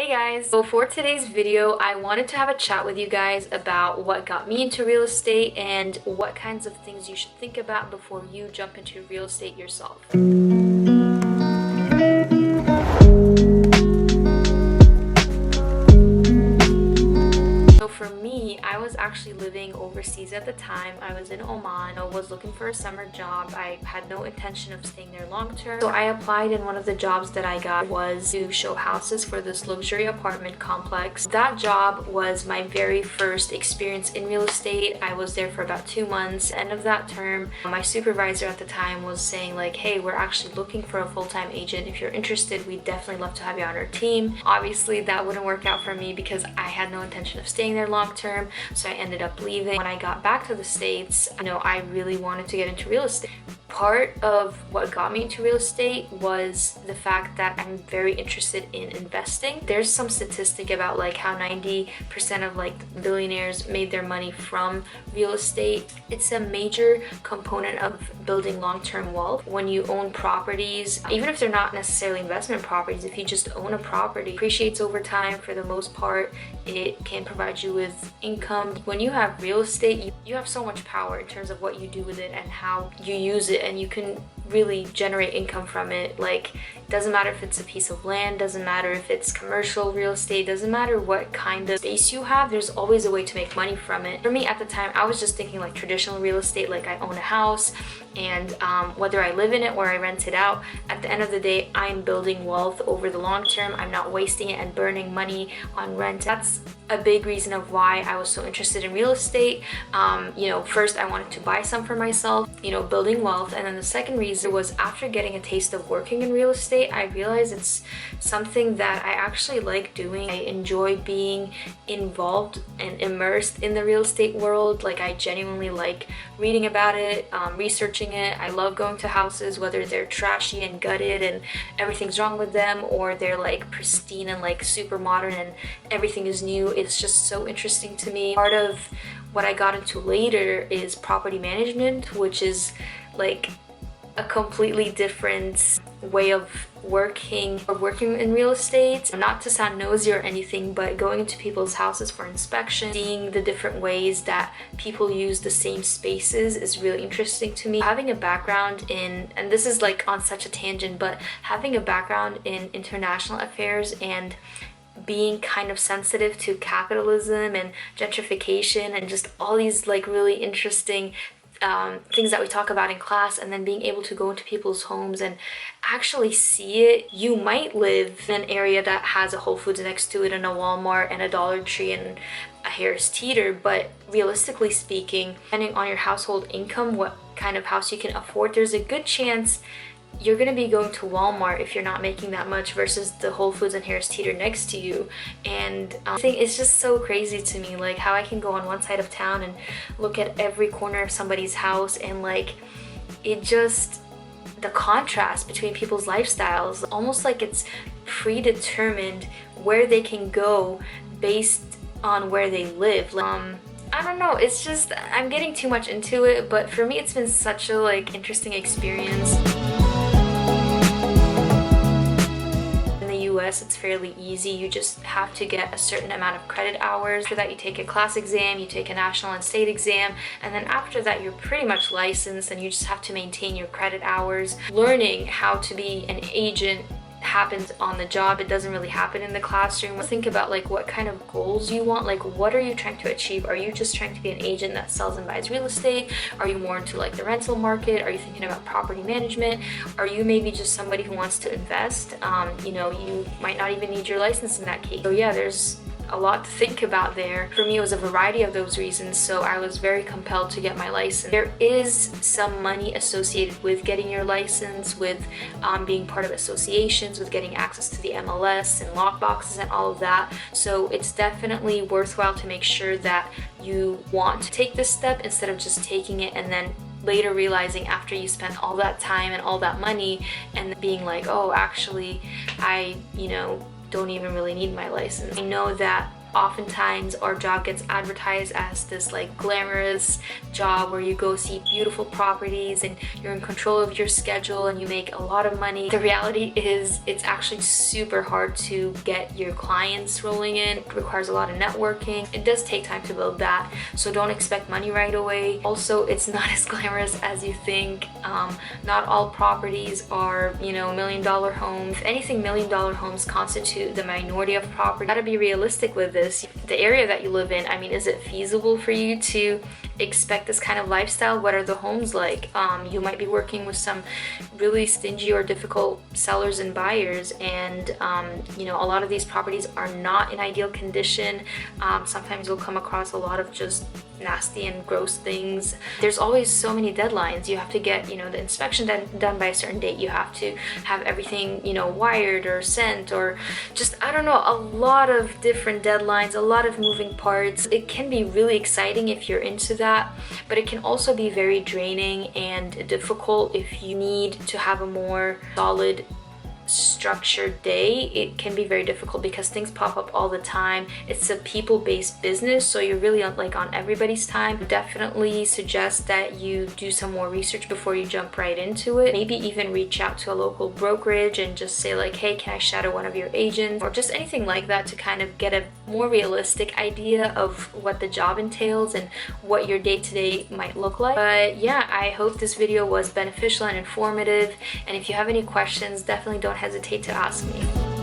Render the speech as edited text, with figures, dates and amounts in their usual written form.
Hey guys! So for today's video, I wanted to have a chat with you guys about what got me into real estate and what kinds of things you should think about before you jump into real estate yourself. So for me, I was actually living overseas at the time. I was in Oman. I was looking for a summer job. I had no intention of staying there long term. So I applied, and one of the jobs that I got was to show houses for this luxury apartment complex. That job was my very first experience in real estate. I was there for about 2 months. End of that term, my supervisor at the time was saying like, hey, we're actually looking for a full-time agent. If you're interested, we'd definitely love to have you on our team. Obviously, that wouldn't work out for me because I had no intention of staying there long term, so I ended up leaving. When I got back to the States, I really wanted to get into real estate. Part of what got me into real estate was the fact that I'm very interested in investing. There's some statistic about like how 90% of like billionaires made their money from real estate. It's a major component of building long-term wealth. When you own properties, even if they're not necessarily investment properties, if you just own a property, it appreciates over time for the most part. It can provide you with income. When you have real estate, you have so much power in terms of what you do with it and how you use it, and you can really generate income from it. Like, it doesn't matter if it's a piece of land, doesn't matter if it's commercial real estate, doesn't matter what kind of space you have, there's always a way to make money from it. For me at the time, I was just thinking like traditional real estate, like I own a house, and whether I live in it or I rent it out, at the end of the day, I'm building wealth over the long term. I'm not wasting it and burning money on rent. That's a big reason of why I was so interested in real estate. First I wanted to buy some for myself, building wealth. And then the second reason was after getting a taste of working in real estate, I realized it's something that I actually like doing. I enjoy being involved and immersed in the real estate world. Like, I genuinely like reading about it, researching it. I love going to houses, whether they're trashy and gutted and everything's wrong with them, or they're like pristine and like super modern and everything is new. It's just so interesting to me. Part of what I got into later is property management, which is like a completely different way of working in real estate. Not to sound nosy or anything, but going into people's houses for inspection, seeing the different ways that people use the same spaces is really interesting to me. Having a background in, and this is like on such a tangent, but having a background in international affairs and being kind of sensitive to capitalism and gentrification and just all these like really interesting things that we talk about in class, and then being able to go into people's homes and actually see it. You might live in an area that has a Whole Foods next to it and a Walmart and a Dollar Tree and a Harris Teeter, but realistically speaking, depending on your household income, what kind of house you can afford, there's a good chance you're gonna be going to Walmart if you're not making that much versus the Whole Foods and Harris Teeter next to you. And I think it's just so crazy to me, like how I can go on one side of town and look at every corner of somebody's house, and like it just, the contrast between people's lifestyles, almost like it's predetermined where they can go based on where they live. I don't know, it's just, I'm getting too much into it, but for me it's been such a like interesting experience. US, it's fairly easy. You just have to get a certain amount of credit hours. After that, you take a class exam, you take a national and state exam, and then after that, you're pretty much licensed, and you just have to maintain your credit hours. Learning how to be an agent happens on the job. It doesn't really happen in the classroom. Think about like what kind of goals you want. Like, what are you trying to achieve? Are you just trying to be an agent that sells and buys real estate? Are you more into like the rental market? Are you thinking about property management? Are you maybe just somebody who wants to invest? You might not even need your license in that case. So yeah, there's a lot to think about there. For me, it was a variety of those reasons, so I was very compelled to get my license. There is some money associated with getting your license, with being part of associations, with getting access to the MLS and lockboxes and all of that. So it's definitely worthwhile to make sure that you want to take this step instead of just taking it and then later realizing after you spent all that time and all that money and being like, oh, actually, I don't even really need my license. I know that oftentimes our job gets advertised as this like glamorous job where you go see beautiful properties and you're in control of your schedule and you make a lot of money. The reality is it's actually super hard to get your clients rolling in. It requires a lot of networking. It does take time to build that, so don't expect money right away. Also, it's not as glamorous as you think. Not all properties are, you know, million-dollar homes. If anything, million-dollar homes constitute the minority of property. You gotta be realistic with this. The area that you live in, I mean, is it feasible for you to expect this kind of lifestyle? What are the homes like? You might be working with some really stingy or difficult sellers and buyers, and you know, a lot of these properties are not in ideal condition. Sometimes you'll come across a lot of just nasty and gross things. There's always so many deadlines. You have to get, you know, the inspection done by a certain date. You have to have everything, you know, wired or sent, or just, I don't know, a lot of different deadlines, a lot of moving parts. It can be really exciting if you're into that, but it can also be very draining and difficult if you need to have a more solid structured day. It can be very difficult because things pop up all the time. It's a people-based business, so you're really on everybody's time. Definitely suggest that you do some more research before you jump right into it. Maybe even reach out to a local brokerage and just say like, hey, can I shadow one of your agents, or just anything like that, to kind of get a more realistic idea of what the job entails and what your day-to-day might look like. But yeah, I hope this video was beneficial and informative, and if you have any questions, definitely don't hesitate to ask me.